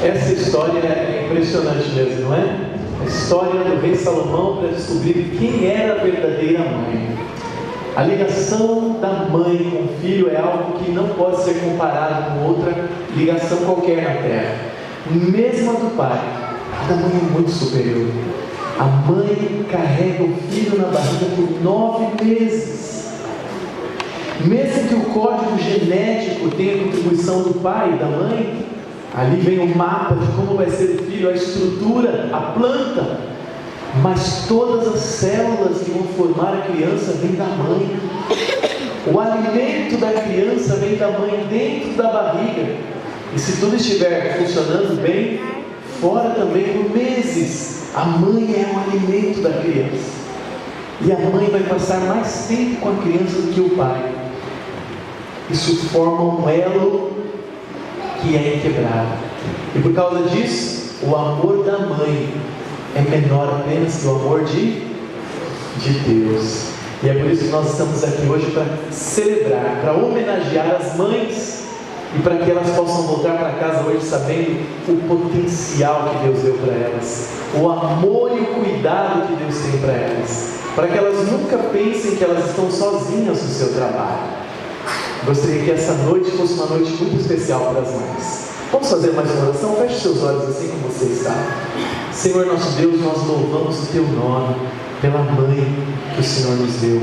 Essa história é impressionante mesmo, não é? A história do rei Salomão para descobrir quem era a verdadeira mãe. A ligação da mãe com o filho é algo que não pode ser comparado com outra ligação qualquer na terra. Mesmo a do pai, a da mãe é muito superior. A mãe carrega o filho na barriga por 9 meses. Mesmo que o código genético tenha contribuição do pai e da mãe, ali vem o mapa de como vai ser o filho, a estrutura, a planta. Mas todas as células que vão formar a criança vêm da mãe. O alimento da criança vem da mãe dentro da barriga. E se tudo estiver funcionando bem, fora também por meses, a mãe é o alimento da criança. E a mãe vai passar mais tempo com a criança do que o pai. Isso forma um elo que é inquebrável. E por causa disso, o amor da mãe é menor apenas que o amor de Deus. E é por isso que nós estamos aqui hoje para celebrar, para homenagear as mães e para que elas possam voltar para casa hoje sabendo o potencial que Deus deu para elas, o amor e o cuidado que Deus tem para elas, para que elas nunca pensem que elas estão sozinhas no seu trabalho. Gostaria que essa noite fosse uma noite muito especial para as mães. Vamos fazer mais uma oração? Feche seus olhos assim como você está. Senhor nosso Deus, nós louvamos o Teu nome pela mãe que o Senhor nos deu.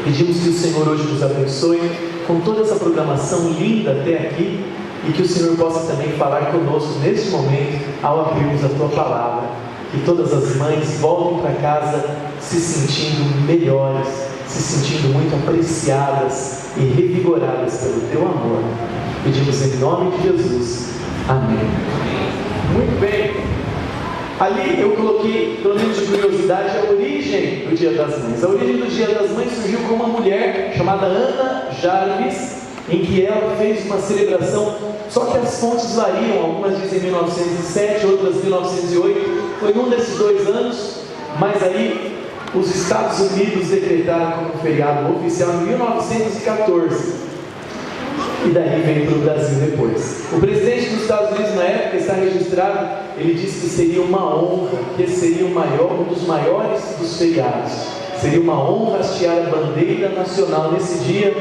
Pedimos que o Senhor hoje nos abençoe com toda essa programação linda até aqui e que o Senhor possa também falar conosco neste momento ao abrirmos a Tua palavra. Que todas as mães voltem para casa se sentindo melhores, se sentindo muito apreciadas e revigoradas pelo Teu amor. Pedimos em nome de Jesus. Amém. Muito bem. Ali eu coloquei, pelo menos de curiosidade, a origem do Dia das Mães. A origem do Dia das Mães surgiu com uma mulher chamada Ana Jarvis, em que ela fez uma celebração, só que as fontes variam, algumas dizem 1907, outras 1908, foi num desses 2 anos, mas aí os Estados Unidos decretaram como feriado oficial em 1914. E daí veio para o Brasil depois. O presidente dos Estados Unidos na época, está registrado, ele disse que seria uma honra, que seria um dos maiores dos feriados. Seria uma honra hastear a bandeira nacional nesse dia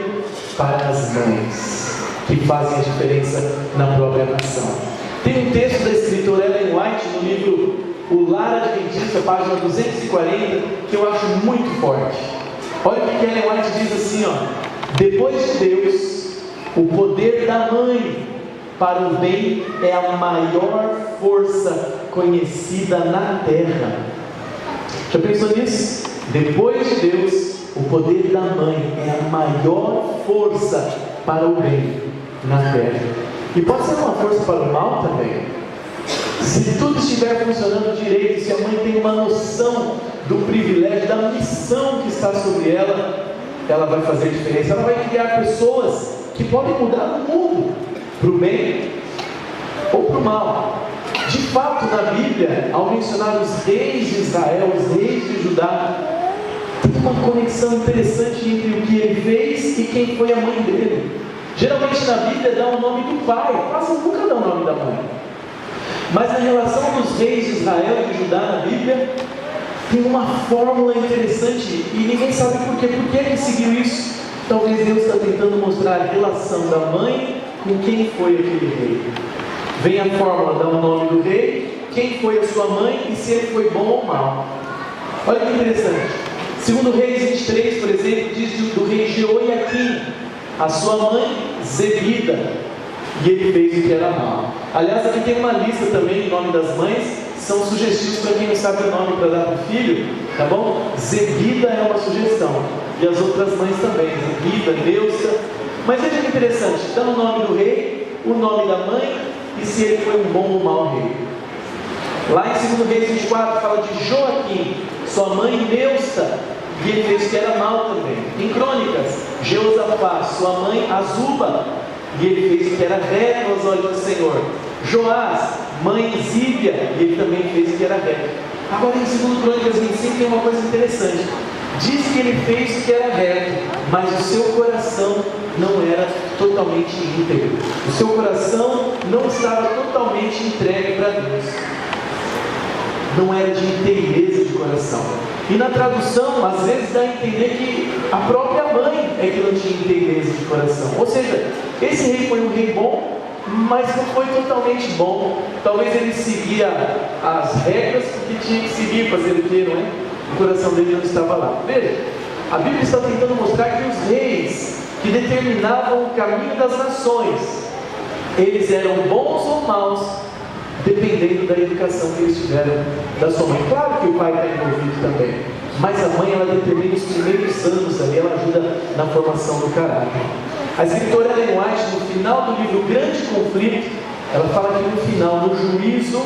para as mães, que fazem a diferença na própria nação. Tem um texto da escritora Ellen White no livro O Lar Adventista, página 240, que eu acho muito forte. Olha o que Ellen White diz assim, ó: depois de Deus, o poder da mãe para o bem é a maior força conhecida na terra. Já pensou nisso? Depois de Deus, o poder da mãe é a maior força para o bem na terra. E pode ser uma força para o mal também. Se tudo estiver funcionando direito, se a mãe tem uma noção do privilégio, da missão que está sobre ela, ela vai fazer diferença. Ela vai criar pessoas que podem mudar o mundo para o bem ou para o mal. De fato, na Bíblia, ao mencionar os reis de Israel, os reis de Judá, tem uma conexão interessante entre o que ele fez e quem foi a mãe dele. Geralmente na Bíblia dá o nome do pai, quase nunca dá o nome da mãe. Mas na relação dos reis de Israel e de Judá na Bíblia, tem uma fórmula interessante e ninguém sabe por quê. Por que ele seguiu isso? Talvez Deus está tentando mostrar a relação da mãe com quem foi aquele rei. Vem a fórmula, dá o nome do rei, quem foi a sua mãe e se ele foi bom ou mal. Olha que interessante. Segundo Reis 23, por exemplo, diz do rei Jeoiaquim, a sua mãe Zebida, e ele fez o que era mal. Aliás, aqui tem uma lista também do nome das mães, são sugestivos para quem não sabe o nome para dar para o filho, tá bom? Zebida é uma sugestão, e as outras mães também, Zebida, Neusa. Mas veja que interessante, dá o nome do rei, o nome da mãe, e se ele foi um bom ou mau rei. Lá em 2 Reis 24 fala de Joaquim, sua mãe Neusta, e ele fez que era mal também. Em Crônicas, Jeosafá, sua mãe Azuba, e ele fez que era reto aos olhos do Senhor. Joás, mãe Zíbia, e ele também fez que era reto. Agora em 2 Crônicas 25 tem uma coisa interessante. Diz que ele fez que era reto, mas o seu coração não era totalmente íntegro. O seu coração não estava totalmente entregue para Deus. Não era de inteireza de coração. E na tradução, às vezes dá a entender que a própria mãe é que não tinha inteireza de coração. Ou seja, esse rei foi um rei bom, mas não foi totalmente bom. Talvez ele seguia as regras porque tinha que seguir, fazer o que, não é? O coração dele não estava lá. Veja, a Bíblia está tentando mostrar que os reis que determinavam o caminho das nações, eles eram bons ou maus, dependendo da educação que eles tiveram da sua mãe. Claro que o pai está envolvido também, mas a mãe, ela determina os primeiros anos ali, ela ajuda na formação do caráter. A escritora Ellen White, no final do livro O Grande Conflito, ela fala que no final, no juízo,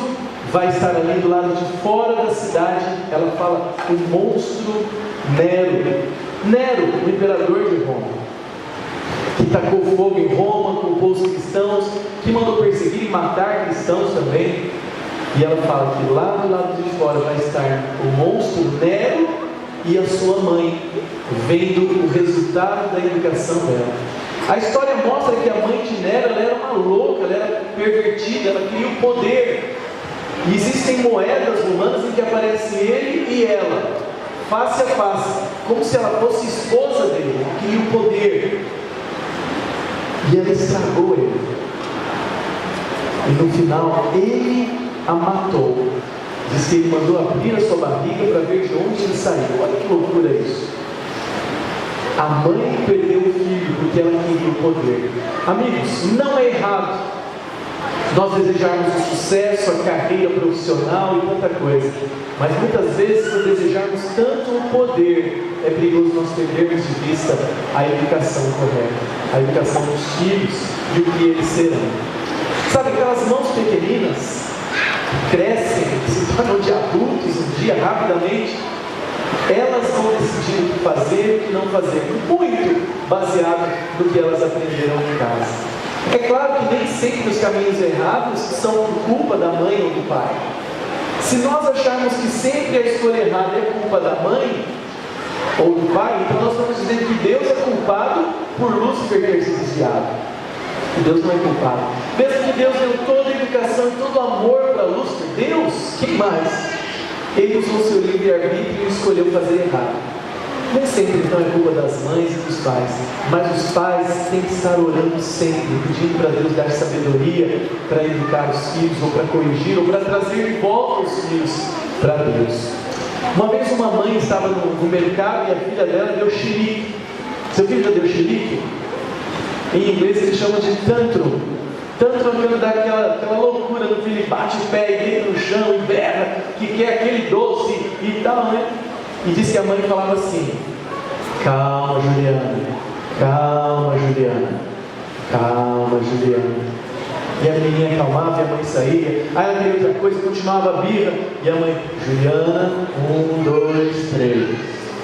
vai estar ali do lado de fora da cidade, ela fala o monstro Nero. Nero, o imperador de Roma, que tacou fogo em Roma, culpou os cristãos, que mandou perseguir e matar cristãos também. E ela fala que lá do lado de fora vai estar o monstro Nero e a sua mãe, vendo o resultado da educação dela. A história mostra que a mãe de Nero, ela era uma louca, ela era pervertida, ela queria o poder. E existem moedas romanas em que aparece ele e ela, face a face, como se ela fosse esposa dele, ela queria o poder. E ela estragou ele. E no final, ele a matou. Diz que ele mandou abrir a sua barriga para ver de onde ele saiu. Olha que loucura isso. A mãe perdeu o filho porque ela queria o poder. Amigos, não é errado nós desejarmos o sucesso, a carreira profissional e tanta coisa. Mas muitas vezes, por desejarmos tanto o poder, é perigoso nós perdermos de vista a educação correta, a educação dos filhos e o que eles serão. Sabe, aquelas mãos pequeninas crescem, se tornam de adultos um dia rapidamente, elas vão decidir o que fazer e o que não fazer, muito baseado no que elas aprenderam em casa. É claro que nem sempre os caminhos errados são por culpa da mãe ou do pai. Se nós acharmos que sempre a escolha errada é culpa da mãe ou do pai, então nós estamos dizendo que Deus é culpado por Lúcifer ter se desviado. E Deus não é culpado. Mesmo que Deus deu toda a educação e todo o amor para Lúcifer, Deus, quem mais? Ele usou seu livre-arbítrio e escolheu fazer errado. Nem sempre então é culpa das mães e dos pais, mas os pais têm que estar orando sempre, pedindo para Deus dar sabedoria para educar os filhos, ou para corrigir, ou para trazer de volta os filhos para Deus. Uma vez uma mãe estava no mercado e a filha dela deu chilique. Seu filho já deu chilique? Em inglês eles chamam de tantrum. Tantrum é quando dá aquela loucura no filho, bate o pé e deita no chão e berra, que quer aquele doce e tal, né? E disse que a mãe falava assim: calma, Juliana, calma, Juliana, calma, Juliana. E a menina acalmava e a mãe saía. Aí ela queria outra coisa, continuava a birra. E a mãe: Juliana, 1, 2, 3,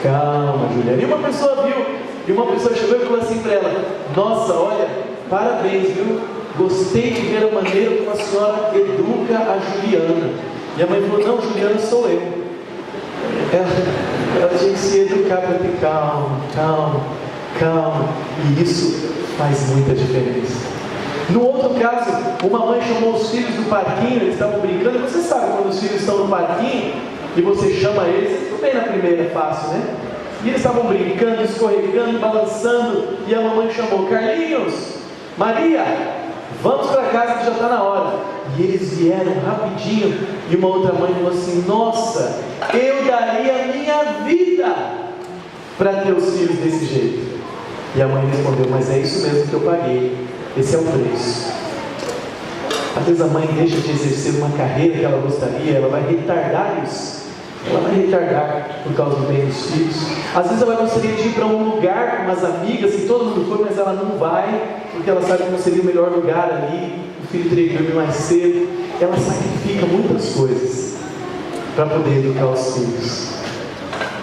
calma, Juliana. E uma pessoa viu, e uma pessoa chegou e falou assim para ela: nossa, olha, parabéns, viu? Gostei de ver a maneira como a senhora educa a Juliana. E a mãe falou: não, Juliana sou eu. Ela tinha que se educar para ter calma, calma, calma. E isso faz muita diferença. No outro caso, uma mãe chamou os filhos do parquinho, eles estavam brincando. Você sabe quando os filhos estão no parquinho e você chama eles, tudo bem na primeira, é fácil, né? E eles estavam brincando, escorregando, balançando. E a mamãe chamou: Carlinhos, Maria, vamos para casa que já está na hora. E eles vieram rapidinho. E uma outra mãe falou assim: nossa, eu daria a minha vida para ter os filhos desse jeito. E a mãe respondeu: mas é isso mesmo que eu paguei, esse é o preço. Às vezes a mãe deixa de exercer uma carreira que ela gostaria, ela vai retardar isso. Ela vai retardar por causa do bem dos filhos. Às vezes ela gostaria de ir para um lugar com umas amigas, que todo mundo foi, mas ela não vai, porque ela sabe que não seria o melhor lugar ali, o filho teria que dormir mais cedo. Ela sacrifica muitas coisas para poder educar os filhos.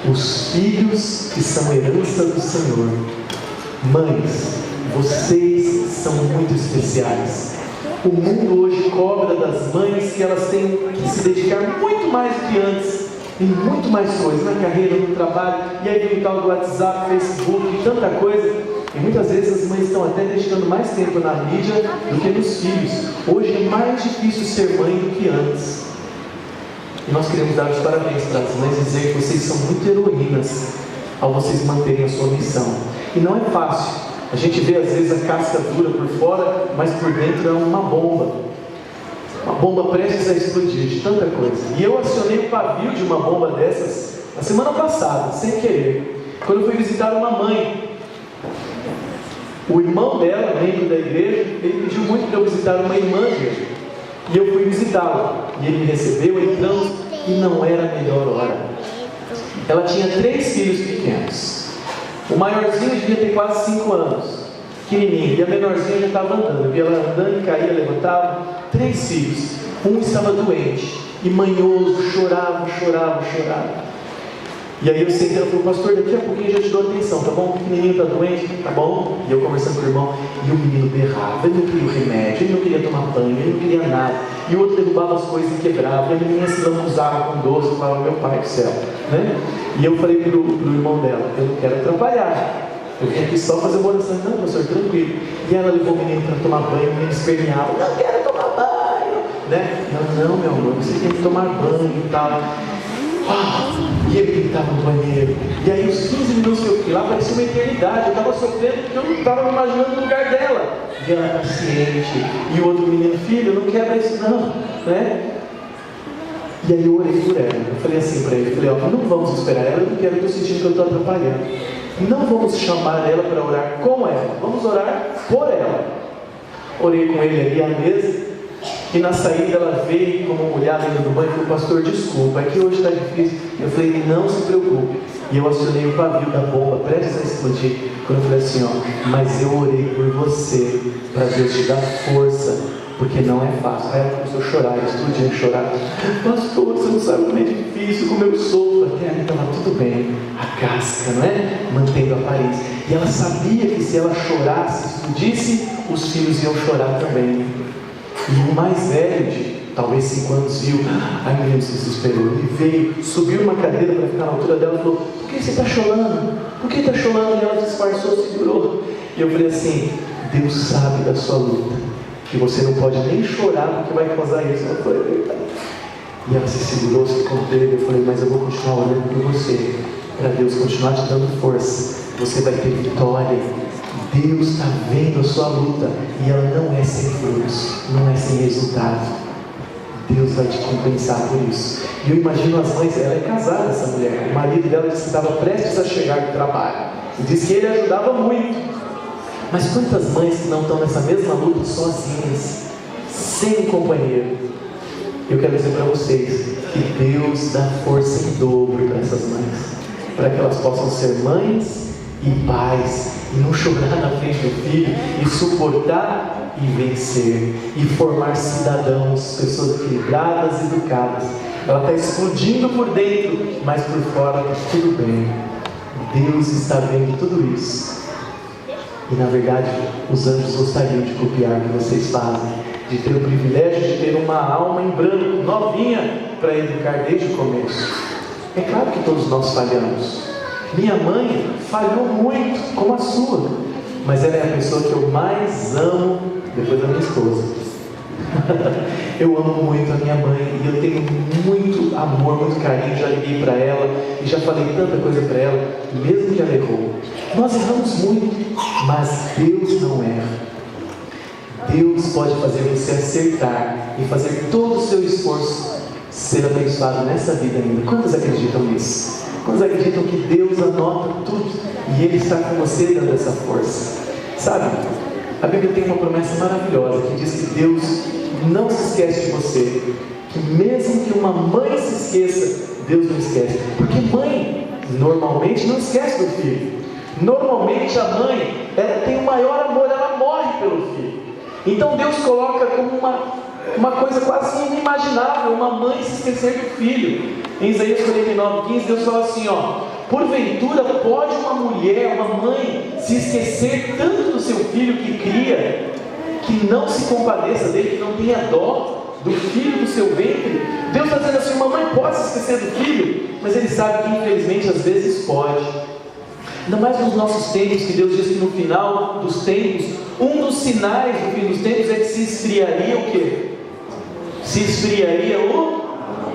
Os filhos que são herança do Senhor. Mães, vocês são muito especiais. O mundo hoje cobra das mães que elas têm que se dedicar muito mais do que antes, em muito mais coisas, na carreira, no trabalho, e aí vem o tal do WhatsApp, Facebook, tanta coisa. E muitas vezes as mães estão até dedicando mais tempo na mídia do que nos filhos. Hoje é mais difícil ser mãe do que antes. E nós queremos dar os parabéns para as mães e dizer que vocês são muito heroínas ao vocês manterem a sua missão. E não é fácil. A gente vê às vezes a casca dura por fora, mas por dentro é uma bomba. Uma bomba prestes a explodir de tanta coisa. E eu acionei o pavio de uma bomba dessas na semana passada, sem querer, quando eu fui visitar uma mãe. O irmão dela, membro da igreja, ele pediu muito para eu visitar uma irmã dele. E eu fui visitá-la. E ele me recebeu, entramos, e não era a melhor hora. Ela tinha 3 filhos pequenos. O maiorzinho devia ter quase 5 anos, pequenininho, e a menorzinha já estava andando. Eu via ela andando, caía, levantava. 3 filhos. Um estava doente, e manhoso, chorava. E aí eu sentei, ela falou: pastor, daqui a pouquinho eu já te dou atenção, tá bom? O pequenininho está doente, tá bom? E eu conversando com o irmão, e o menino berrava, ele não queria o remédio, ele não queria tomar banho, ele não queria nada. E o outro derrubava as coisas e quebrava, e a menina se lambuzava com doce, falava: meu pai do céu, né? E eu falei pro irmão dela: eu não quero atrapalhar, eu vim aqui só fazer uma oração. Não, pastor, tranquilo. E ela levou o menino para tomar banho, o menino esperneava: não quero tomar banho, né? Não, meu amor, você tem que tomar banho e tal. E ele estava no banheiro. E aí os 15 minutos que eu fiquei lá parecia uma eternidade. Eu estava sofrendo porque eu não estava me imaginando no lugar dela. E ela paciente. E o outro menino: filho, não quebra isso não, né? E aí eu orei por ela. Eu falei assim para ele, falei: ó, não vamos esperar ela, eu não quero, eu estou sentindo que eu estou atrapalhando. Não vamos chamar ela para orar com ela, vamos orar por ela. Orei com ele ali à mesa. E na saída ela veio como mulher dentro do banho e falou: pastor, desculpa, é que hoje está difícil. Eu falei: não se preocupe. E eu acionei o pavio da bomba, prestes a explodir, quando eu falei assim: ó, mas eu orei por você, para Deus te dar força, porque não é fácil. Aí ela começou a chorar, eu explodi a chorar. Pastor, você não sabe como é difícil, como eu sofro. Até ali estava tudo bem, a casca, não é? Mantendo a aparência. E ela sabia que se ela chorasse, explodisse, os filhos iam chorar também. E o mais velho, de talvez 5 anos, viu. Aí o menino se desesperou. Ele veio, subiu uma cadeira para ficar na altura dela e falou: por que você está chorando? Por que está chorando? E ela disfarçou, segurou. E eu falei assim: Deus sabe da sua luta, que você não pode nem chorar porque vai causar isso. Ela falou: é verdade. E ela se segurou, se conteve. Eu falei: mas eu vou continuar orando por você, para Deus continuar te dando força. Você vai ter vitória. Deus está vendo a sua luta, e ela não é sem frutos, não é sem resultado. Deus vai te compensar por isso. E eu imagino as mães. Ela é casada, essa mulher. O marido dela disse que estava prestes a chegar do trabalho, e disse que ele ajudava muito. Mas quantas mães que não estão nessa mesma luta sozinhas, sem um companheiro? Eu quero dizer para vocês que Deus dá força em dobro para essas mães, para que elas possam ser mães e pais, e não chorar na frente do filho, e suportar e vencer, e formar cidadãos, pessoas equilibradas e educadas. Ela está explodindo por dentro, mas por fora está tudo bem. Deus está vendo tudo isso. E na verdade, os anjos gostariam de copiar o que vocês fazem, de ter o privilégio de ter uma alma em branco, novinha, para educar desde o começo. É claro que todos nós falhamos. Minha mãe falhou muito, como a sua, mas ela é a pessoa que eu mais amo depois da minha esposa. Eu amo muito a minha mãe, e eu tenho muito amor, muito carinho. Já liguei para ela e já falei tanta coisa para ela, mesmo que ela errou. Nós erramos muito, mas Deus não erra. Deus pode fazer você acertar e fazer todo o seu esforço ser abençoado nessa vida ainda. Quantos acreditam nisso? Quantos acreditam que Deus anota tudo e Ele está com você dando essa força? Sabe, a Bíblia tem uma promessa maravilhosa que diz que Deus não se esquece de você, que mesmo que uma mãe se esqueça, Deus não esquece, porque mãe normalmente não esquece do filho. Normalmente a mãe, ela tem o maior amor, ela morre pelo filho. Então Deus coloca como uma coisa quase inimaginável uma mãe se esquecer do filho. Em Isaías 49:15, Deus fala assim: ó, porventura pode uma mulher, uma mãe, se esquecer tanto do seu filho que cria, que não se compadeça dele, que não tenha dó do filho do seu ventre? Deus está dizendo assim: uma mãe pode se esquecer do filho, mas Ele sabe que infelizmente às vezes pode. Ainda mais nos nossos tempos, que Deus diz que no final dos tempos, um dos sinais do fim dos tempos é que se esfriaria o quê? Se esfriaria o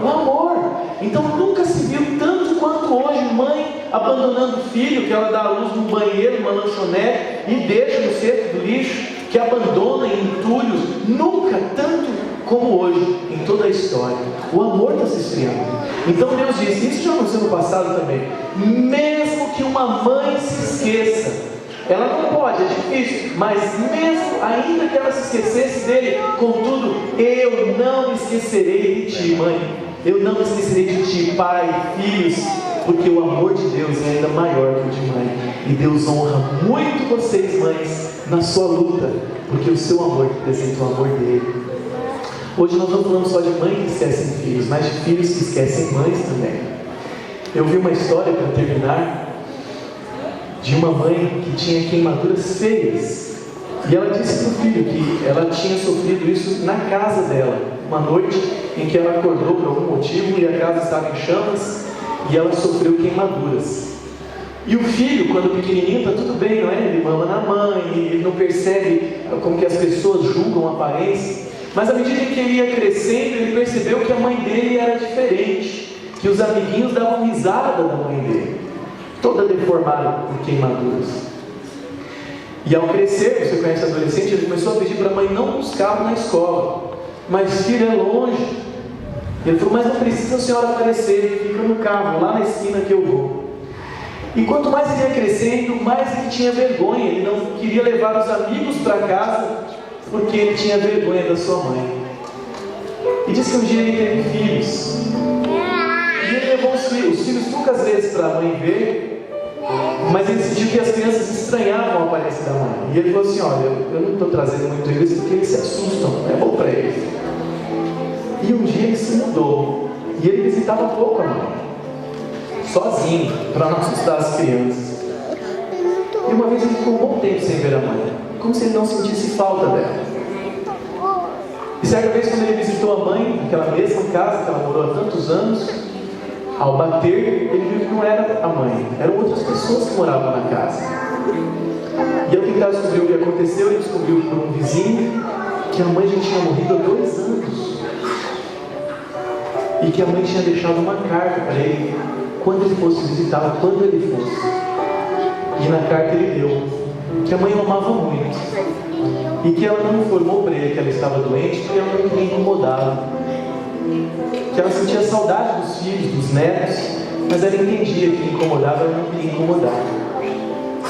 amor. Então nunca se viu tanto quanto hoje mãe abandonando o filho, que ela dá à luz num banheiro, numa lanchonete, e deixa no cesto do lixo, que abandona em entulhos. Nunca tanto como hoje, em toda a história. O amor está se esfriando. Então Deus disse, isso já aconteceu no passado também, mesmo que uma mãe se esqueça, ela não pode, é difícil, mas mesmo ainda que ela se esquecesse dele, contudo, eu não me esquecerei de ti, mãe, eu não me esquecerei de ti, pai, filhos, porque o amor de Deus é ainda maior que o de mãe, e Deus honra muito vocês, mães, na sua luta, porque o seu amor representa o amor dele. Hoje nós não falamos só de mães que esquecem filhos, mas de filhos que esquecem mães também. Eu vi uma história, para terminar, de uma mãe que tinha queimaduras feias. E ela disse para o filho que ela tinha sofrido isso na casa dela. Uma noite em que ela acordou por algum motivo e a casa estava em chamas e ela sofreu queimaduras. E o filho, quando pequenininho, está tudo bem, não é? Ele mama na mãe, ele não percebe como que as pessoas julgam a aparência. Mas à medida que ele ia crescendo, ele percebeu que a mãe dele era diferente, que os amiguinhos davam risada da mãe dele, toda deformada por queimaduras. E ao crescer, você conhece adolescente, ele começou a pedir para a mãe não buscá-lo na escola. Mas filho, é longe. Ele falou, mas não precisa a senhora aparecer, fica no carro, lá na esquina que eu vou. E quanto mais ele ia crescendo, mais ele tinha vergonha, ele não queria levar os amigos para casa, porque ele tinha vergonha da sua mãe. E disse que um dia ele teve filhos, e ele levou os filhos poucas vezes para a mãe ver, mas ele sentiu que as crianças estranhavam a aparência da mãe. E ele falou assim, olha, eu não estou trazendo muito eles porque eles se assustam, é bom para eles. E um dia ele se mudou, e ele visitava pouco a mãe, sozinho, para não assustar as crianças. E uma vez ele ficou um bom tempo sem ver a mãe, como se ele não sentisse falta dela. E certa vez, quando ele visitou a mãe, naquela mesma casa que ela morou há tantos anos, ao bater, ele viu que não era a mãe, eram outras pessoas que moravam na casa. E ao tentar descobrir o que aconteceu, ele descobriu por um vizinho que a mãe já tinha morrido há 2 anos. E que a mãe tinha deixado uma carta para ele, quando ele fosse visitá-la, quando ele fosse. E na carta ele deu que a mãe o amava muito, e que ela não informou para ele que ela estava doente, porque ela não queria incomodá-lo, que ela sentia saudade dos filhos, dos netos, mas ela entendia que incomodava, ela não queria incomodar.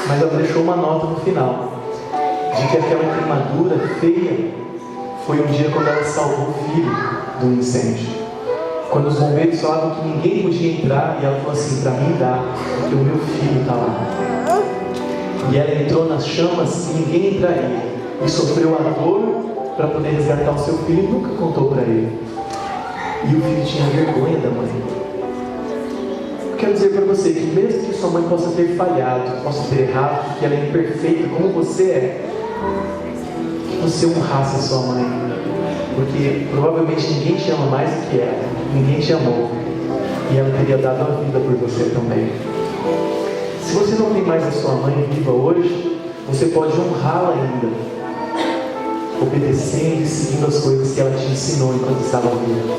Mas ela deixou uma nota no final, de que aquela queimadura feia foi um dia quando ela salvou o filho do incêndio, quando os bombeiros falavam que ninguém podia entrar, e ela falou assim, para mim dá, porque o meu filho está lá. E ela entrou nas chamas e ninguém entraria, e sofreu a dor para poder resgatar o seu filho, e nunca contou para ele. E o filho tinha vergonha da mãe. Eu quero dizer para você que mesmo que sua mãe possa ter falhado, possa ter errado, que ela é imperfeita como você é, que você honrasse a sua mãe, porque provavelmente ninguém te ama mais do que ela, ninguém te amou, e ela teria dado a vida por você também. Se você não tem mais a sua mãe viva hoje, você pode honrá-la ainda, obedecendo e seguindo as coisas que ela te ensinou enquanto estava viva.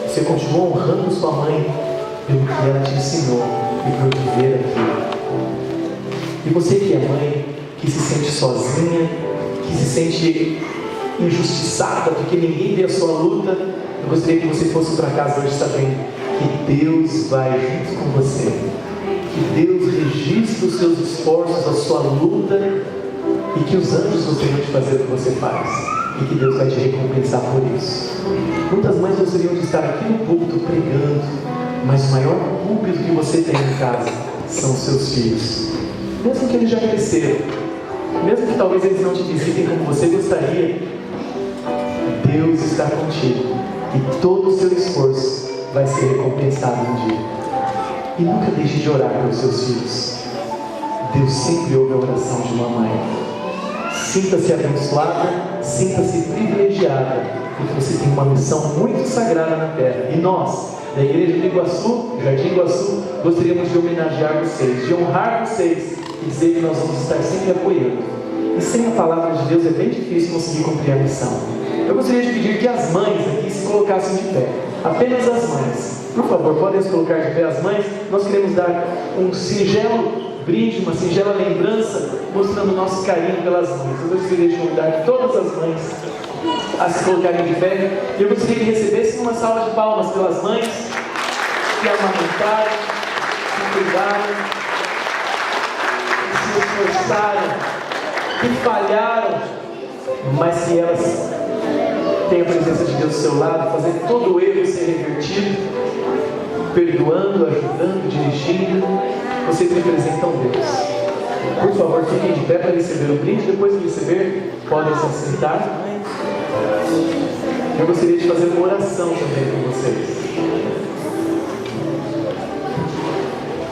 Você continua honrando sua mãe pelo que ela te ensinou e por viver aquilo. E você que é mãe, que se sente sozinha, que se sente injustiçada porque ninguém vê a sua luta, eu gostaria que você fosse para casa hoje sabendo que Deus vai junto com você. Que Deus registra os seus esforços, a sua luta, e que os anjos gostariam de fazer o que você faz, e que Deus vai te recompensar por isso. Muitas mães gostariam de estar aqui no púlpito pregando, mas o maior púlpito que você tem em casa são os seus filhos, mesmo que eles já cresceram, mesmo que talvez eles não te visitem como você gostaria. Deus está contigo, e todo o seu esforço vai ser recompensado um dia. E nunca deixe de orar pelos seus filhos. Deus sempre ouve a oração de uma mãe. Sinta-se abençoada, sinta-se privilegiada, porque você tem uma missão muito sagrada na terra. E nós da Igreja de Iguaçu, Jardim Iguaçu, gostaríamos de homenagear vocês, de honrar vocês e dizer que nós vamos estar sempre apoiando. E sem a palavra de Deus é bem difícil conseguir cumprir a missão. Eu gostaria de pedir que as mães aqui se colocassem de pé. Apenas as mães. Por favor, podem se colocar de pé as mães. Nós queremos dar um singelo brinde, uma singela lembrança, mostrando o nosso carinho pelas mães. Eu gostaria de convidar todas as mães a se colocarem de pé. E eu gostaria que recebessem uma salva de palmas pelas mães que amamentaram, que cuidaram, que se esforçaram, que falharam, mas que elas têm a presença de Deus ao seu lado, fazendo todo o erro ser revertido, perdoando, ajudando, dirigindo. Vocês representam Deus. Por favor, fiquem de pé para receber o brinde. Depois de receber, podem se assentar. Eu gostaria de fazer uma oração também com vocês.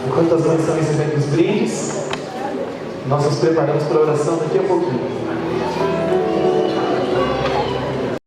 Enquanto as mães estão recebendo os brindes, nós nos preparamos para a oração daqui a pouquinho.